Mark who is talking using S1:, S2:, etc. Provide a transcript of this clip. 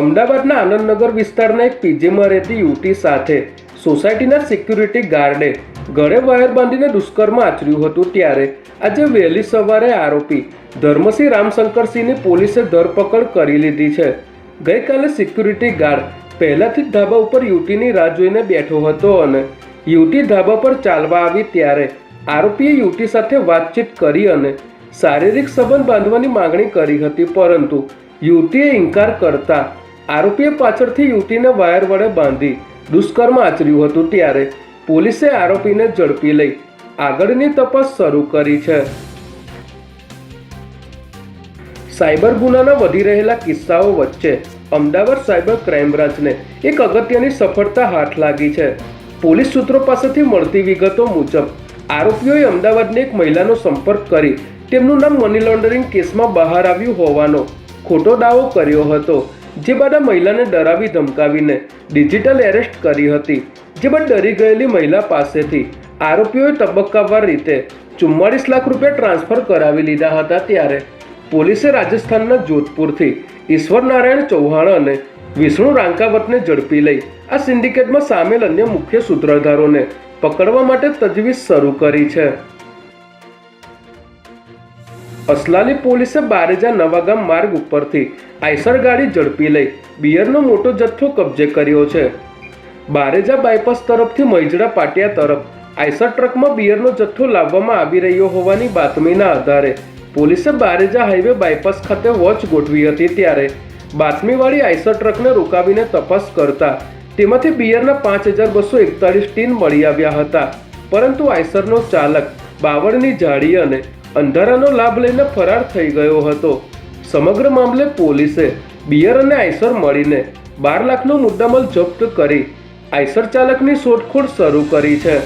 S1: અમદાવાદના આનંદનગર વિસ્તારના એક પીજીમાં રહેતી યુવતી સાથે સોસાયટીના સિક્યુરિટી ગાર્ડે ગળે વાયર બાંધીને દુષ્કર્મ આચર્યું હતું ત્યારે આજે વહેલી સવારે આરોપી ધર્મસિંહ રામશંકરસિંહની પોલીસે ધરપકડ કરી લીધી છે। ગઈકાલે સિક્યુરિટી ગાર્ડ પહેલાથી જ ધાબા ઉપર યુવતીની રાહ જોઈને બેઠો હતો અને યુવતી ધાબા પર ચાલવા આવી ત્યારે આરોપીએ યુવતી સાથે વાતચીત કરી અને શારીરિક સંબંધ બાંધવાની માંગણી કરી હતી, પરંતુ યુવતીએ ઇનકાર કરતા આરોપીએ પાછળથી યુવતીને વાયર વડે બાંધી દુષ્કર્મ આચર્યું હતું ત્યારે પોલીસે આરોપીને ઝડપી લઈ આગળની તપાસ શરૂ કરી છે। સાયબર ગુનાના વધી રહેલા કિસ્સાઓ વચ્ચે અમદાવાદ સાયબર ક્રાઇમ બ્રાન્ચને એક અગત્યની સફળતા હાથ લાગી છે। પોલીસ સૂત્રો પાસેથી મળતી વિગતો મુજબ આરોપીઓએ અમદાવાદની એક મહિલાનો સંપર્ક કરી તેમનું નામ મની લોન્ડરિંગ કેસમાં બહાર આવ્યું હોવાનો ખોટો દાવો કર્યો હતો, જે બાદ આ મહિલાને ડરાવી ધમકાવીને ડિજિટલ એરેસ્ટ કરી હતી। જે બાદ ડરી ગયેલી મહિલા પાસેથી આરોપીઓએ તબક્કાવાર રીતે 44 લાખ રૂપિયા ટ્રાન્સફર કરાવી લીધા હતા ત્યારે પોલીસે રાજસ્થાનના જોધપુરથી ઈશ્વર નારાયણ ચૌહાણ અને વિષ્ણુ રાંકાવતને ઝડપી લઈ આ સિન્ડિકેટમાં સામેલ અન્ય મુખ્ય સૂત્રધારોને પકડવા માટે તજવીજ શરૂ કરી છે। અસલાલી પોલીસે બારેજા નવાગામ માર્ગ ઉપરથી આઈસર ગાડી ઝડપી લઈ બિયરનો મોટો જથ્થો કબજે કર્યો છે। બારેજા બાયપાસ તરફથી મહિજડા પાટિયા તરફ આઈસર ટ્રકમાં બિયરનો જથ્થો લાવવામાં આવી રહ્યો હોવાની બાતમીના આધારે પોલીસે બારેજા હાઈવે બાયપાસ ખાતે વોચ ગોઠવી હતી ત્યારે બાતમીવાળી આઈસર ટ્રકને રોકાવીને તપાસ કરતા તેમાંથી બિયરના 5241 ટીન મળી આવ્યા હતા, પરંતુ આઈસરનો ચાલક બાવળની જાળી અને અંધારાનો લાભ લઈને ફરાર થઈ ગયો હતો। સમગ્ર મામલે પોલીસે બિયર અને આઈસર મળીને 12 લાખનો મુદ્દામાલ જપ્ત કરી આઈસર ચાલકની શોધખોળ શરૂ કરી છે।